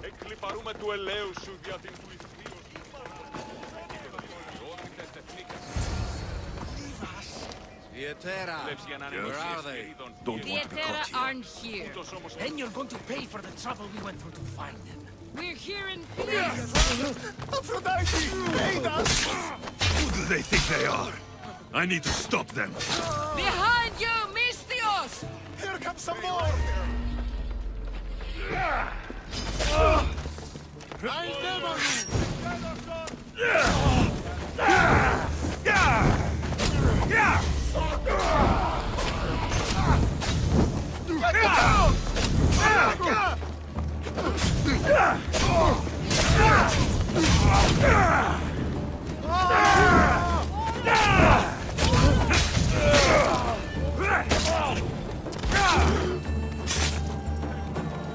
Εκλιπαρούμε του ελέους σου για την πληθύωση. The Etera. Where are they? Don't The want to be Etera caught here. aren't here. Then you're going to pay for the trouble we went through to find them. We're here in Aphrodite! Aid us! Who do they think they are? I need to stop them. behind you, Mystios! Here comes some more!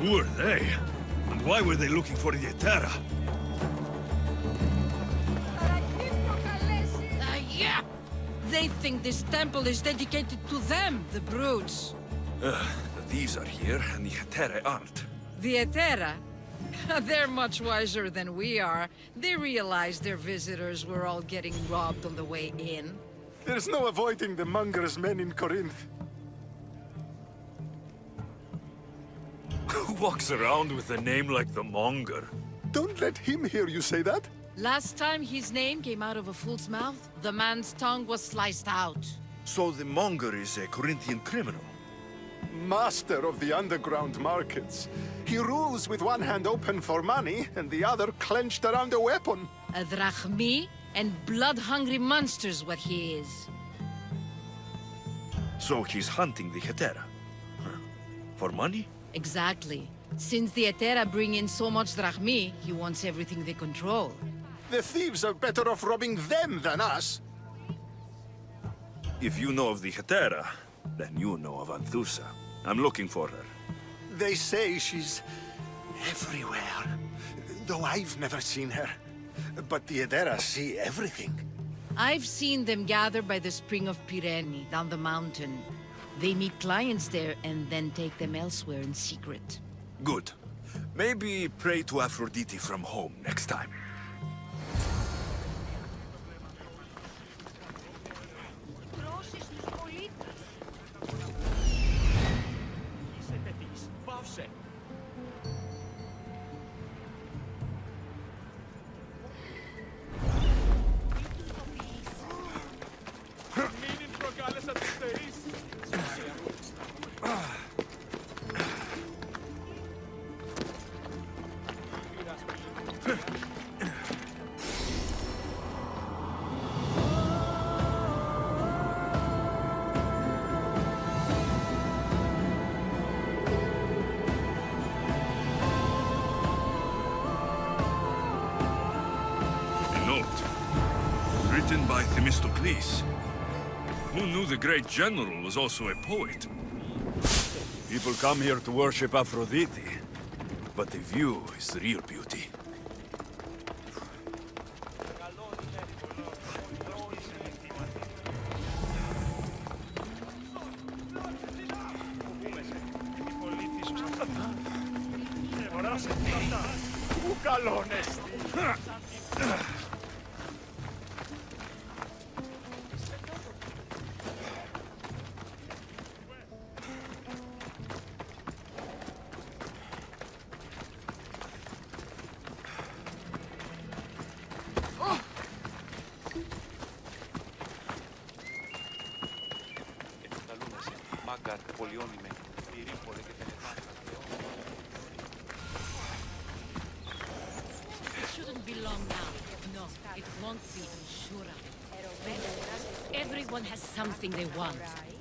Who are they? And why were they looking for the Etera? Yeah! They think this temple is dedicated to them, the brutes. The thieves are here, and the Etera aren't. The Etera? They're much wiser than we are. They realized their visitors were all getting robbed on the way in. There's no avoiding the monger's men in Corinth. Who walks around with a name like the Monger? Don't let him hear you say that. Last time his name came out of a fool's mouth, the man's tongue was sliced out. So the Monger is a Corinthian criminal. Master of the underground markets. He rules with one hand open for money and the other clenched around a weapon. A drachmi and blood-hungry monster's what he is. So he's hunting the Etera. Huh. For money? Exactly. Since the Etera bring in so much drachmi, he wants everything they control. The thieves are better off robbing them than us. If you know of the Etera, then you know of Anthusa. I'm looking for her. They say she's everywhere, though I've never seen her. But the Edera see everything. I've seen them gather by the spring of Pirene, down the mountain. They meet clients there and then take them elsewhere in secret. Good. Maybe pray to Aphrodite from home next time. Written by Themistocles, who knew the great general was also a poet. People come here to worship Aphrodite, but the view is the real beauty. Shouldn't be long now. No, it won't be, I'm sure of it. Everyone has something they want.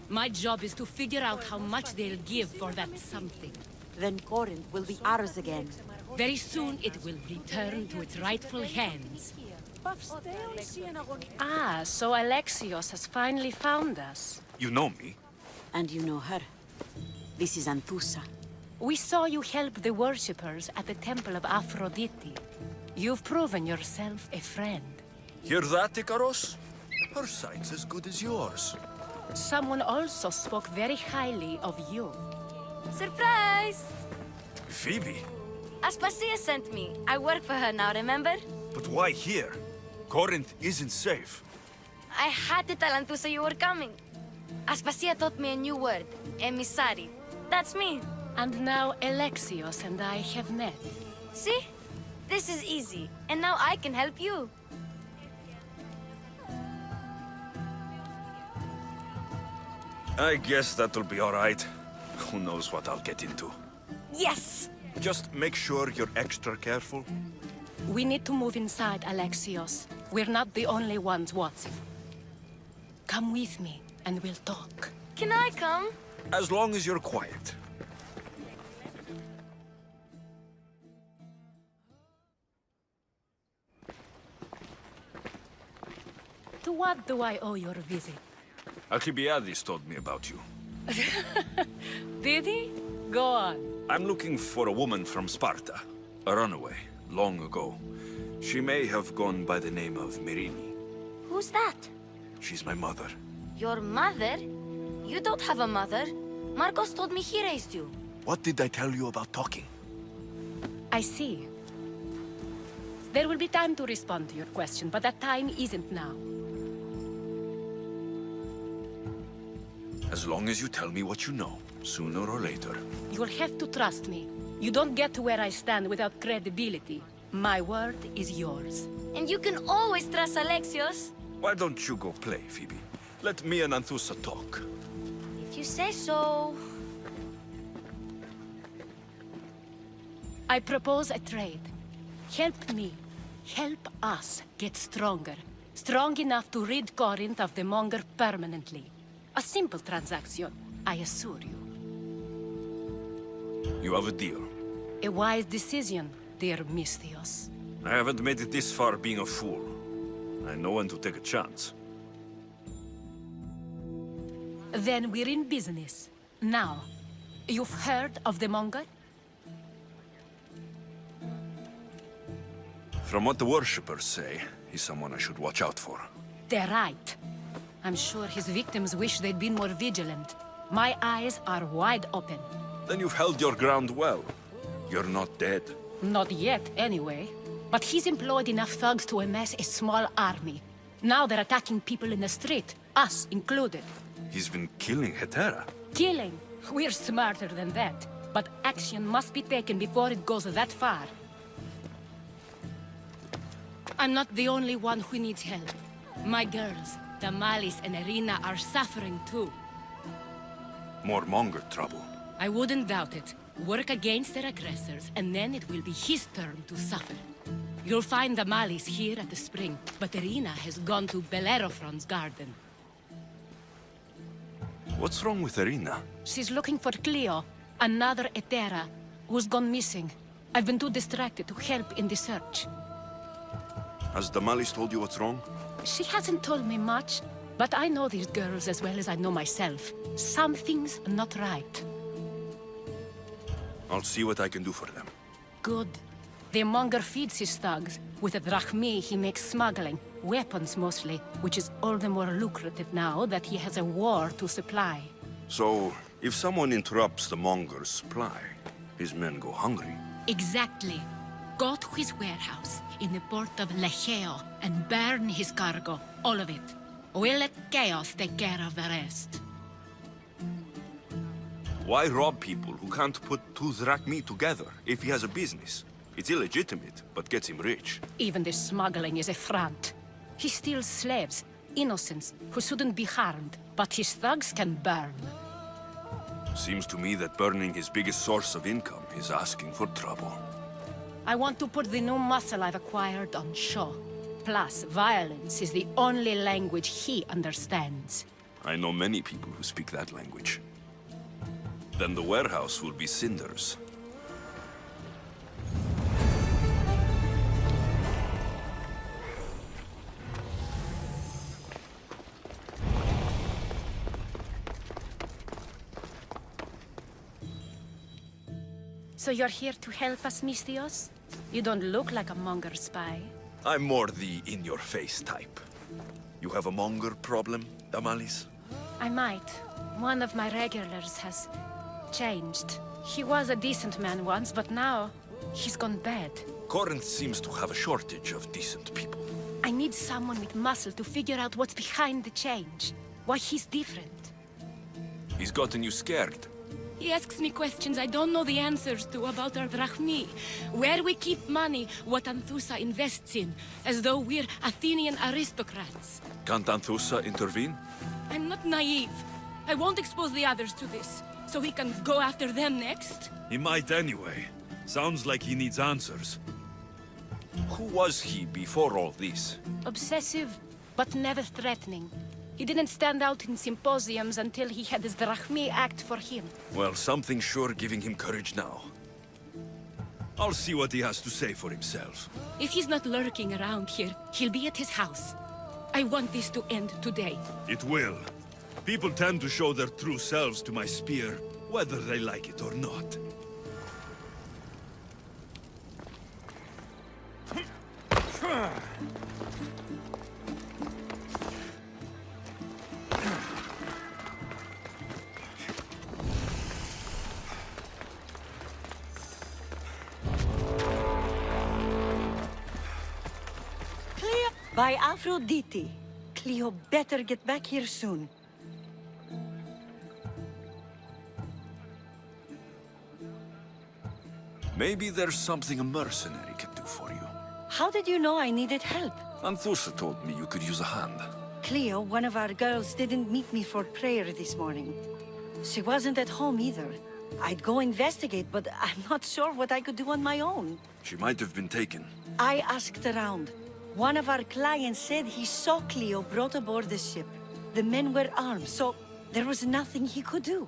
My job is to figure out how much they'll give for that something. Then Corinth will be ours again. Very soon it will return to its rightful hands. Ah, so Alexios has finally found us. You know me? And you know her. This is Anthusa. We saw you help the worshippers at the temple of Aphrodite. You've proven yourself a friend. Hear that, Icaros? Her sight's as good as yours. Someone also spoke very highly of you. Surprise! Phoebe? Aspasia sent me. I work for her now, remember? But why here? Corinth isn't safe. I had to tell Anthusa you were coming. Aspasia taught me a new word, emissary. That's me. And now Alexios and I have met. See? This is easy. And now I can help you. I guess that'll be all right. Who knows what I'll get into. Yes! Just make sure you're extra careful. We need to move inside, Alexios. We're not the only ones watching. Come with me, and we'll talk. Can I come? As long as you're quiet. To what do I owe your visit? Alcibiades told me about you. Did he? Go on. I'm looking for a woman from Sparta. A runaway, long ago. She may have gone by the name of Myrine. Who's that? She's my mother. Your mother? You don't have a mother. Marcos told me he raised you. What did I tell you about talking? I see. There will be time to respond to your question, but that time isn't now. As long as you tell me what you know, sooner or later. You'll have to trust me. You don't get to where I stand without credibility. My word is yours. And you can always trust Alexios. Why don't you go play, Phoebe? Let me and Anthusa talk. If you say so. I propose a trade. Help me. Help us get stronger. Strong enough to rid Corinth of the Monger permanently. A simple transaction, I assure you. You have a deal. A wise decision, dear Misthios. I haven't made it this far being a fool. I know when to take a chance. Then we're in business. Now, you've heard of the Monger? From what the worshippers say, he's someone I should watch out for. They're right. I'm sure his victims wish they'd been more vigilant. My eyes are wide open. Then you've held your ground well. You're not dead. Not yet, anyway. But he's employed enough thugs to amass a small army. Now they're attacking people in the street, us included. He's been killing Hetera. Killing? We're smarter than that. But action must be taken before it goes that far. I'm not the only one who needs help. My girls, Damalis and Irina, are suffering too. More Monger trouble. I wouldn't doubt it. Work against their aggressors, and then it will be his turn to suffer. You'll find Damalis here at the spring, but Irina has gone to Bellerophon's garden. What's wrong with Irina? She's looking for Cleo, another Hetera, who's gone missing. I've been too distracted to help in the search. Has Damalis told you what's wrong? She hasn't told me much, but I know these girls as well as I know myself. Something's not right. I'll see what I can do for them. Good. The Monger feeds his thugs. With the drachmi, he makes smuggling. Weapons, mostly, which is all the more lucrative now that he has a war to supply. So, if someone interrupts the Monger's supply, his men go hungry. Exactly. Go to his warehouse in the port of Lecheo and burn his cargo, all of it. We'll let chaos take care of the rest. Why rob people who can't put two drachmi together if he has a business? It's illegitimate, but gets him rich. Even the smuggling is a front. He steals slaves, innocents, who shouldn't be harmed, but his thugs can burn. Seems to me that burning his biggest source of income is asking for trouble. I want to put the new muscle I've acquired on show. Plus, violence is the only language he understands. I know many people who speak that language. Then the warehouse will be cinders. So you're here to help us, Mistios? You don't look like a Monger spy. I'm more the in-your-face type. You have a monger problem, Damalis? I might. One of my regulars has changed. He was a decent man once, but now he's gone bad. Corinth seems to have a shortage of decent people. I need someone with muscle to figure out what's behind the change. Why he's different. He's gotten you scared. He asks me questions I don't know the answers to about our drachmi. Where we keep money, what Anthusa invests in, as though we're Athenian aristocrats. Can't Anthusa intervene? I'm not naive. I won't expose the others to this, so he can go after them next. He might anyway. Sounds like he needs answers. Who was he before all this? Obsessive, but never threatening. He didn't stand out in symposiums until he had his drachmi act for him. Well, something's sure giving him courage now. I'll see what he has to say for himself. If he's not lurking around here, he'll be at his house. I want this to end today. It will. People tend to show their true selves to my spear, whether they like it or not. Cleo by Aphrodite. Cleo better get back here soon. Maybe there's something a mercenary can do for you. How did you know I needed help? Anthusa told me you could use a hand. Cleo, one of our girls, didn't meet me for prayer this morning. She wasn't at home either. I'd go investigate, but I'm not sure what I could do on my own. She might have been taken. I asked around. One of our clients said he saw Cleo brought aboard the ship. The men were armed, so there was nothing he could do.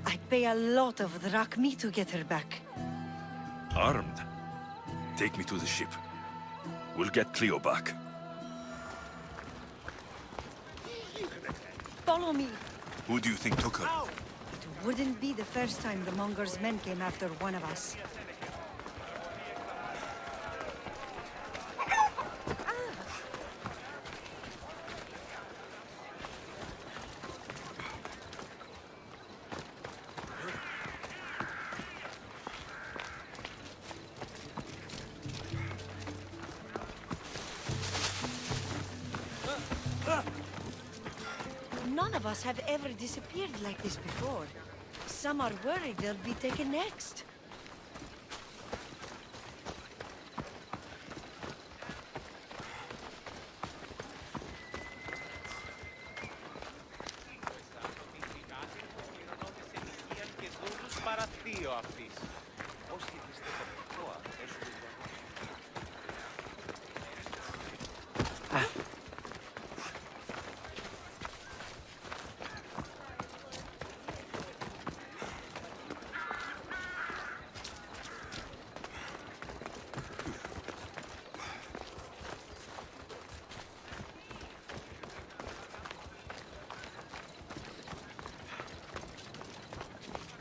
I'd pay a lot of drachmi to get her back. Armed? Take me to the ship. We'll get Cleo back. Follow me. Who do you think took her? It wouldn't be the first time the Monger's men came after one of us. None of us have ever disappeared like this before. Some are worried they'll be taken next.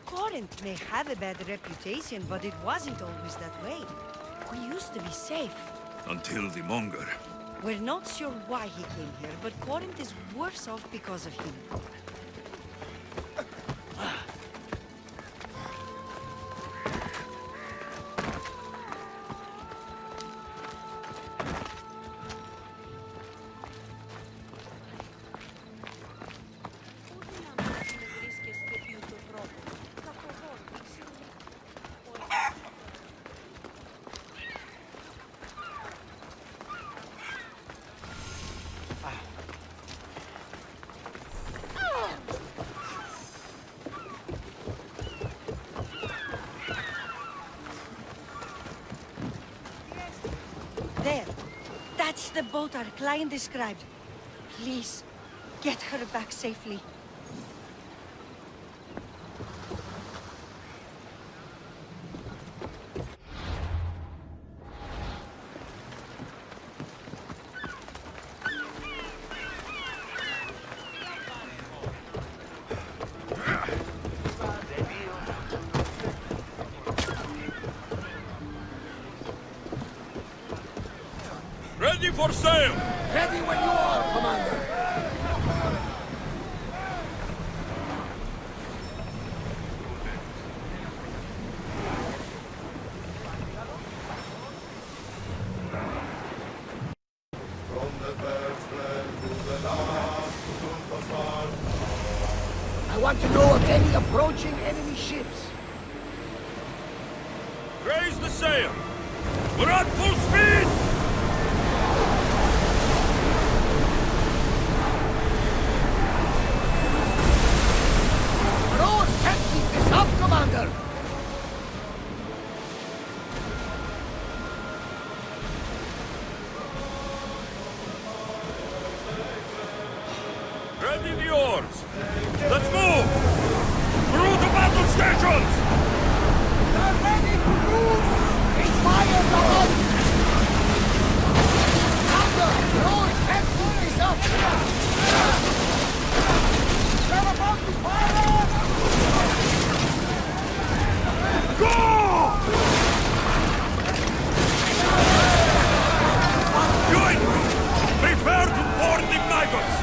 Corinth may have a bad reputation, but it wasn't always that way. We used to be safe. Until the Monger. We're not sure why he came here, but Corinth is worse off because of him. There. That's the boat our client described. Please, get her back safely. Ready for sail! Ready when you are, Commander. I want to know of any approaching enemy ships. Raise the sail! We're at full speed! Rose can't keep this up, Commander. Ready the oars! Let's move! Through the battle stations! They're ready to move. It's fire on. Commander, Rose can't keep this up. They're about to fire. Go! Join me! Prepare to board the maggots!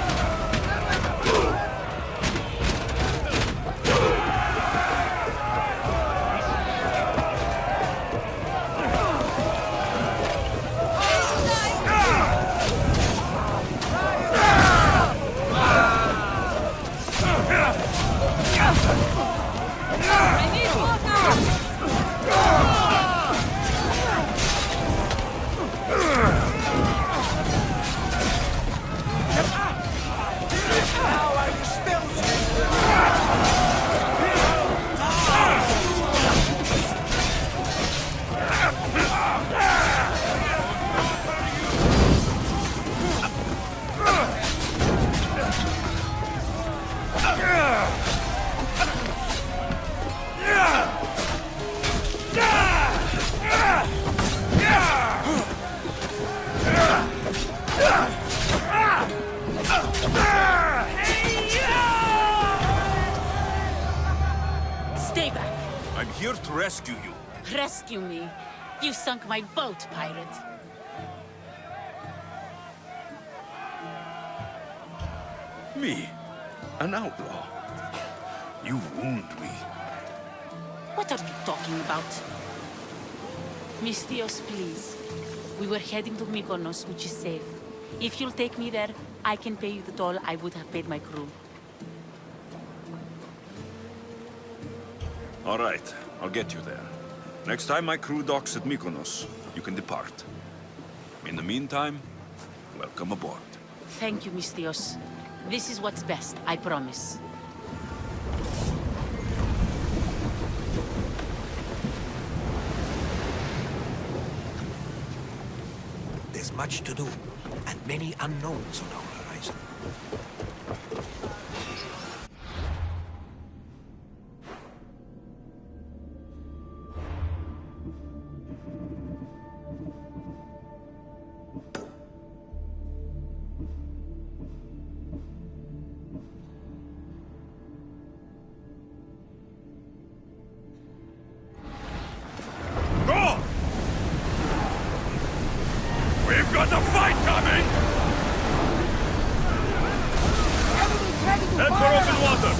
Stay back. I'm here to rescue you. Rescue me. You sunk my boat, pirate. Me? An outlaw? You wound me. What are you talking about? Mystios, please. We were heading to Mykonos, which is safe. If you'll take me there, I can pay you the toll I would have paid my crew. All right, I'll get you there. Next time my crew docks at Mykonos, you can depart. In the meantime, welcome aboard. Thank you, Mystios. This is what's best, I promise. There's much to do, and many unknowns on our horizon. Go! We've got a fight coming! Enemy's ready to Head for fire! open water!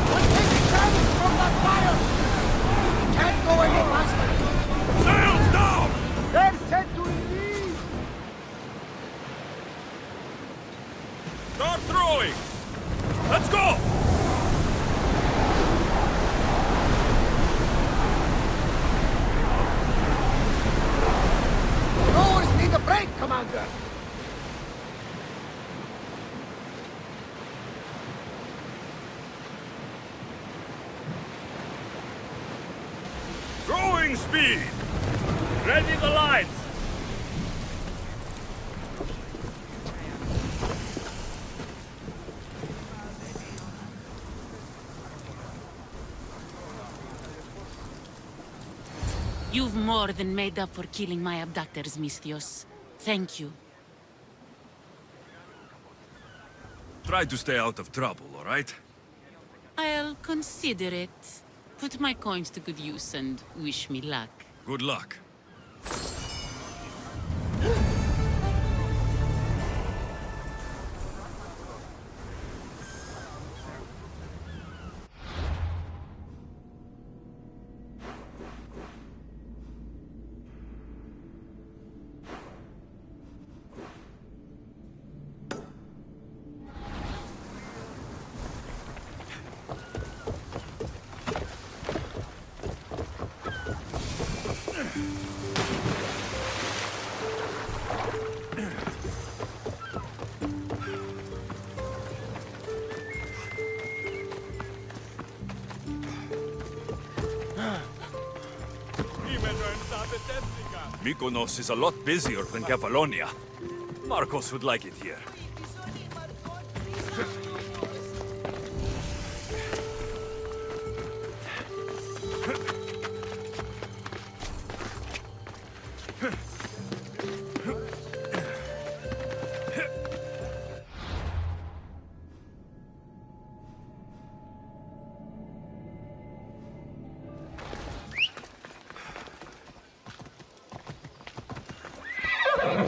We're taking damage from that fire! We can't go any faster! Sails down! They're set to release! Start throwing! Let's go! Rowers need a break, Commander! Throwing speed! Ready the lights! You've more than made up for killing my abductors, Mystios. Thank you. Try to stay out of trouble, all right? I'll consider it. Put my coins to good use and wish me luck. Good luck. Mykonos is a lot busier than Kefalonia. Marcos would like it here.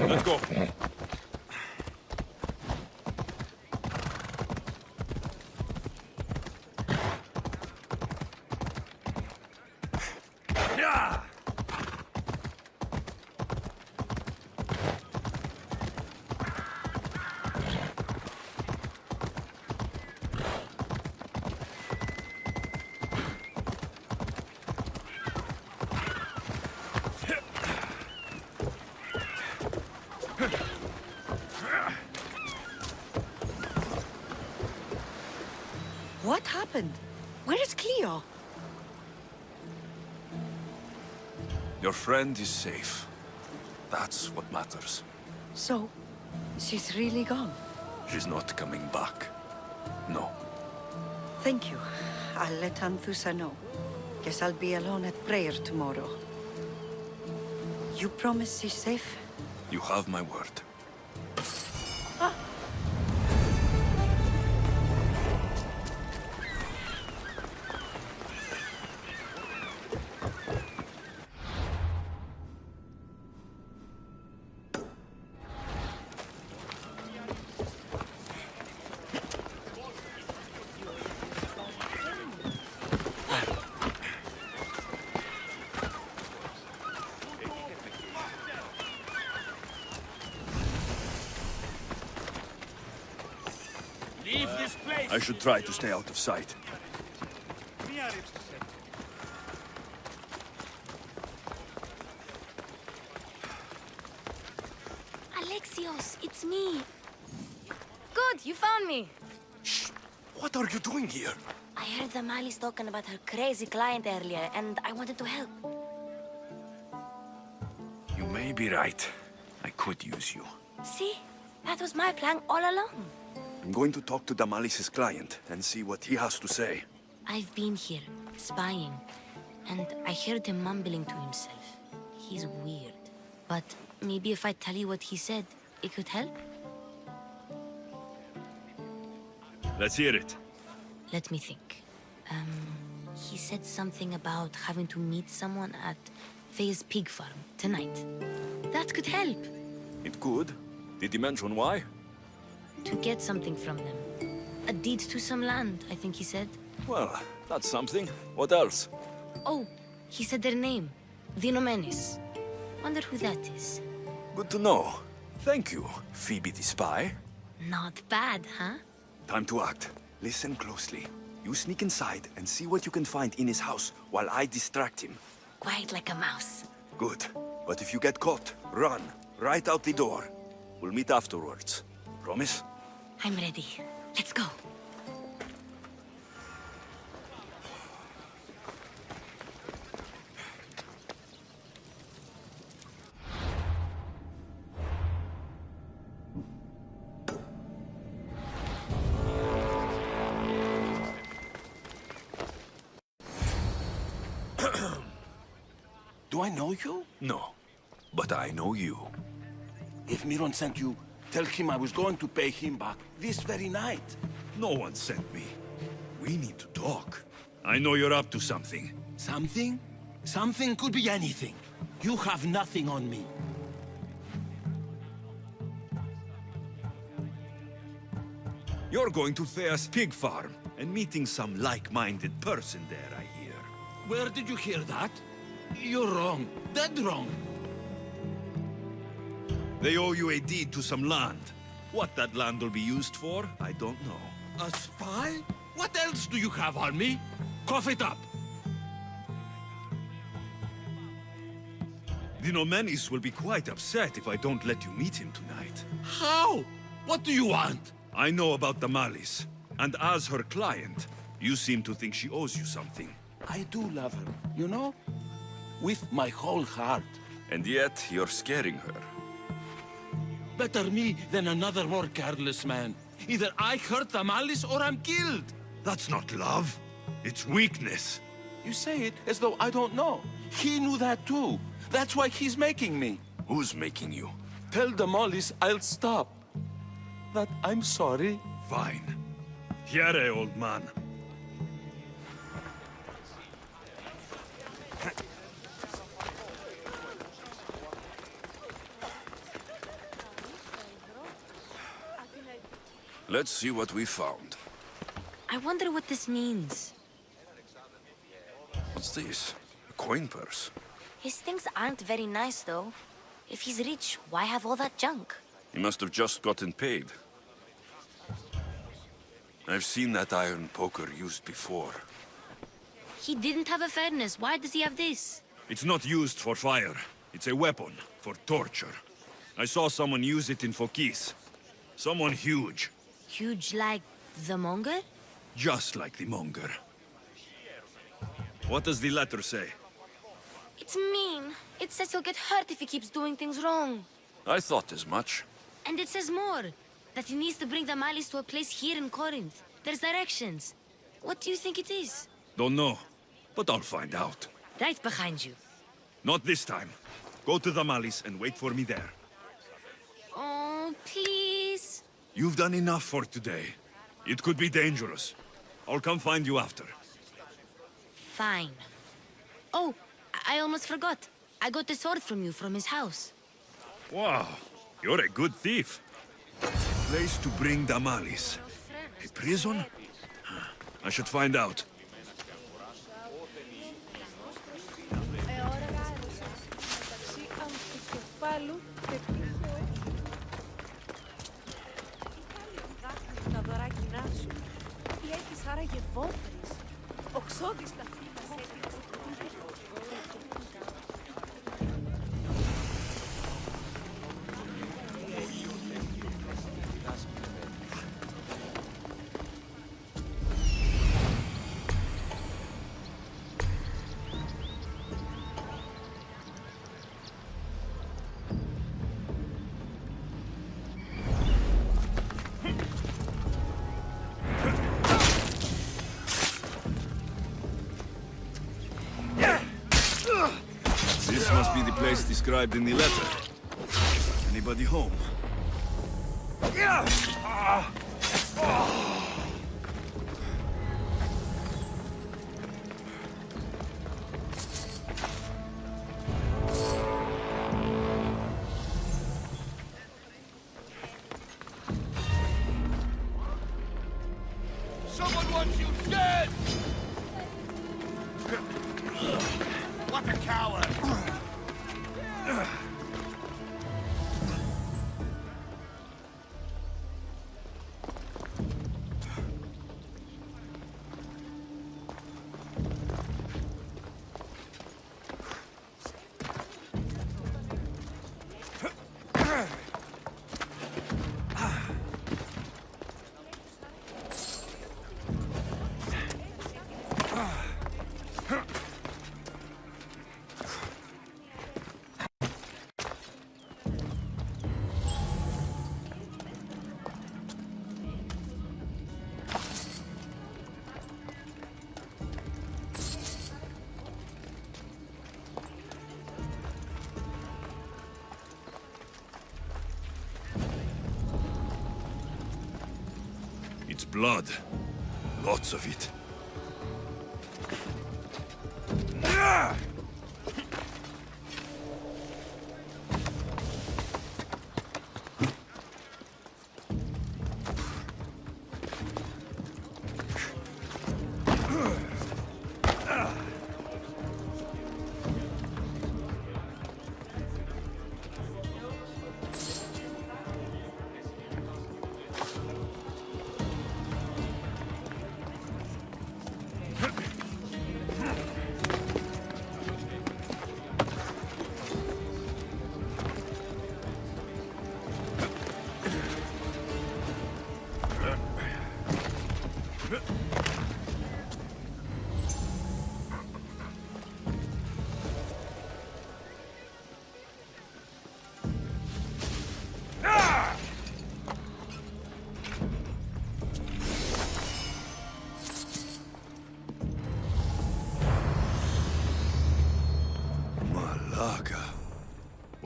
Let's go. Yeah. What happened? Where is Cleo? Your friend is safe. That's what matters. So, she's really gone. She's not coming back. No. Thank you. I'll let Anthusa know. Guess I'll be alone at prayer tomorrow. You promise she's safe? You have my word. I should try to stay out of sight. Alexios, it's me. Good, you found me. Shh! What are you doing here? I heard the Mali's talking about her crazy client earlier, and I wanted to help. You may be right. I could use you. See? That was my plan all along. I'm going to talk to Damalis's client and see what he has to say. I've been here, spying, and I heard him mumbling to himself. He's weird. But maybe if I tell you what he said, it could help? Let's hear it. Let me think. He said something about having to meet someone at Faye's pig farm tonight. That could help. It could. Did he mention why? To get something from them. A deed to some land, I think he said. Well, that's something. What else? Oh, he said their name. Vinomenis. Wonder who that is. Good to know. Thank you, Phoebe the spy. Not bad, huh? Time to act. Listen closely. You sneak inside and see what you can find in his house while I distract him. Quiet like a mouse. Good. But if you get caught, run. Right out the door. We'll meet afterwards. Promise? I'm ready. Let's go. Do I know you? No, but I know you. If Miron sent you, tell him I was going to pay him back this very night. No one sent me. We need to talk. I know you're up to something. Something? Something could be anything. You have nothing on me. You're going to Thea's pig farm and meeting some like-minded person there, I hear. Where did you hear that? You're wrong. Dead wrong. They owe you a deed to some land. What that land will be used for, I don't know. A spy? What else do you have on me? Cough it up. Vinomenis will be quite upset if I don't let you meet him tonight. How? What do you want? I know about the Malis, and as her client, you seem to think she owes you something. I do love her, you know? With my whole heart. And yet, you're scaring her. Better me than another more careless man. Either I hurt the malice or I'm killed. That's not love. It's weakness. You say it as though I don't know. He knew that too. That's why he's making me. Who's making you? Tell the malice I'll stop. That I'm sorry. Fine. Here, old man. Let's see what we found. I wonder what this means. What's this? A coin purse. His things aren't very nice, though. If he's rich, why have all that junk? He must have just gotten paid. I've seen that iron poker used before. He didn't have a furnace. Why does he have this? It's not used for fire. It's a weapon for torture. I saw someone use it in Fokis. Someone huge. Huge like the monger? Just like the monger. What does the letter say? It's mean. It says he'll get hurt if he keeps doing things wrong. I thought as much. And it says more. That he needs to bring the malice to a place here in Corinth. There's directions. What do you think it is? Don't know, but I'll find out. Right behind you. Not this time. Go to the Malice and wait for me there. Oh, please. You've done enough for today. It could be dangerous. I'll come find you after. Fine. Oh, I almost forgot. I got the sword from you from his house. Wow, you're a good thief. Place to bring the Malice. A prison? I should find out. Τα δωράκινά σου. Τι έχεις άραγε βόντρες. Οξώδης τα φύλλα. This must be the place described in the letter. Anybody home? Someone wants you dead! What a coward! It's blood. Lots of it.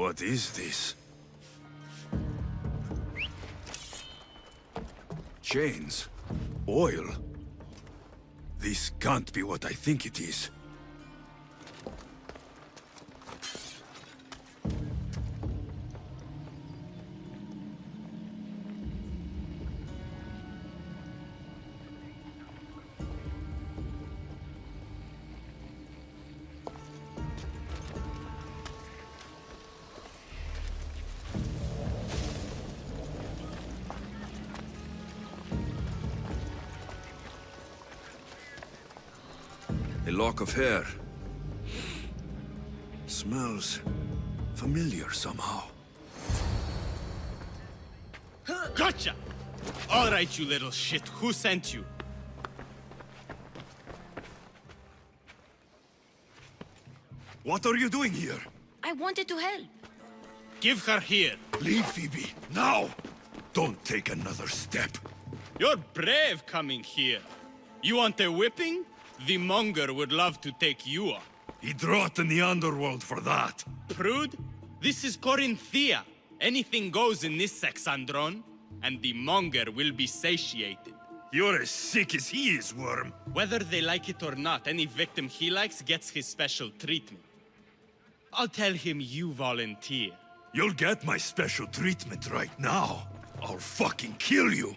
What is this? Chains. Oil. This can't be what I think it is. A lock of hair. Smells familiar somehow. Gotcha! All right, you little shit. Who sent you? What are you doing here? I wanted to help. Give her here. Leave, Phoebe, now! Don't take another step. You're brave coming here. You want a whipping? The monger would love to take you on. He'd rot in the underworld for that. Prude, this is Corinthia. Anything goes in this Sexandron, and the monger will be satiated. You're as sick as he is, Worm. Whether they like it or not, any victim he likes gets his special treatment. I'll tell him you volunteer. You'll get my special treatment right now. I'll fucking kill you.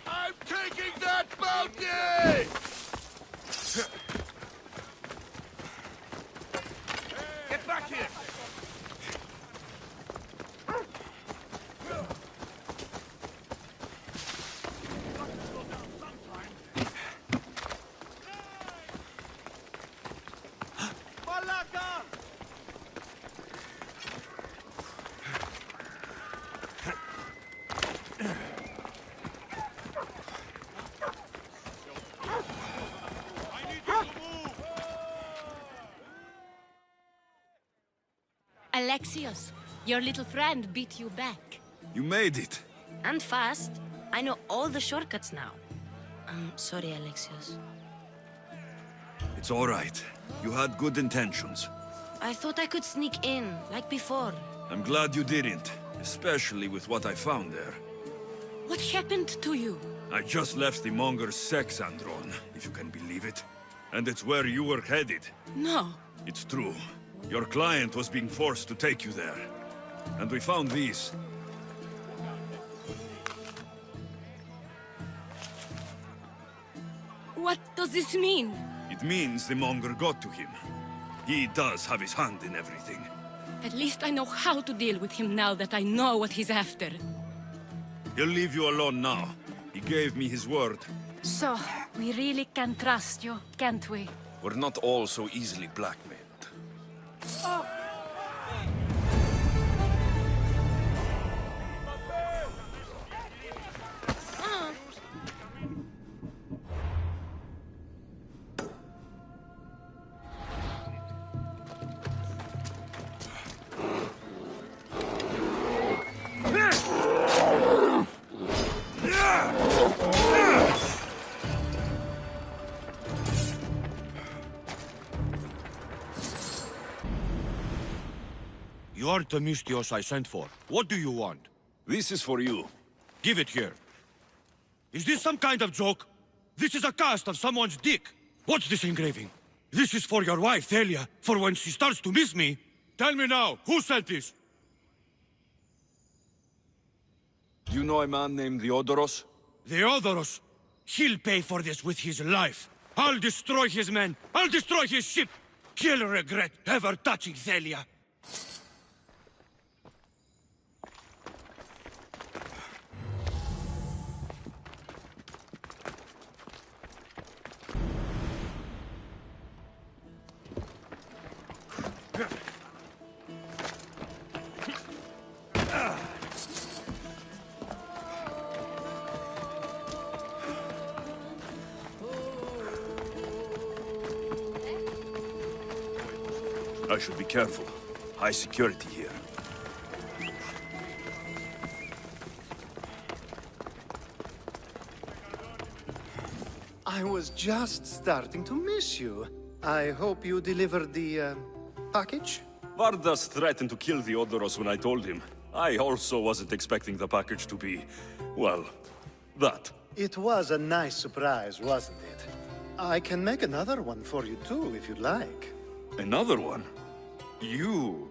I'm taking that bounty! Get back here! Alexios, your little friend beat you back. You made it. And fast. I know all the shortcuts now. I'm sorry, Alexios. It's all right. You had good intentions. I thought I could sneak in, like before. I'm glad you didn't, especially with what I found there. What happened to you? I just left the monger's Sexandron, if you can believe it. And it's where you were headed. No. It's true. Your client was being forced to take you there. And we found these. What does this mean? It means the monger got to him. He does have his hand in everything. At least I know how to deal with him now that I know what he's after. He'll leave you alone now. He gave me his word. So, we really can trust you, can't we? We're not all so easily blackmailed. You're Themistios I sent for. What do you want? This is for you. Give it here. Is this some kind of joke? This is a cast of someone's dick. What's this engraving? This is for your wife, Thalia, for when she starts to miss me. Tell me now, who sent this? Do you know a man named Theodoros? Theodoros? He'll pay for this with his life. I'll destroy his men. I'll destroy his ship. He'll regret ever touching Thalia. I should be careful. High security here. I was just starting to miss you. I hope you delivered the, package? Vardas threatened to kill the Odoros when I told him. I also wasn't expecting the package to be, well, that. It was a nice surprise, wasn't it? I can make another one for you too, if you'd like. Another one? You...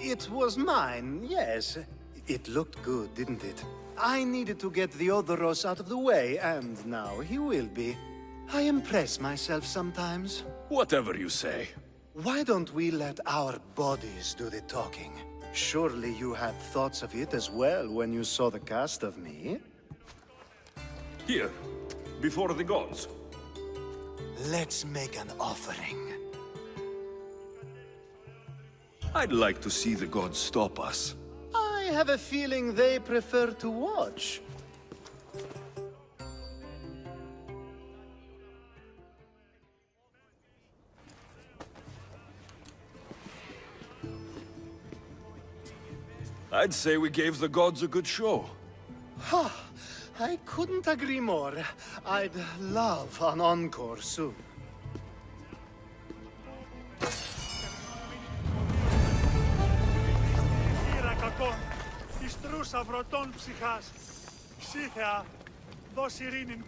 It was mine, yes. It looked good, didn't it? I needed to get the Odoros out of the way, and now he will be. I impress myself sometimes. Whatever you say. Why don't we let our bodies do the talking? Surely you had thoughts of it as well when you saw the cast of me? Here, before the gods. Let's make an offering. I'd like to see the gods stop us. I have a feeling they prefer to watch. I'd say we gave the gods a good show. Ha! I couldn't agree more. I'd love an encore soon. Κακό, εις τρούσα βρωτών ψυχάς. Ψήθεα, δώσ' ειρήνην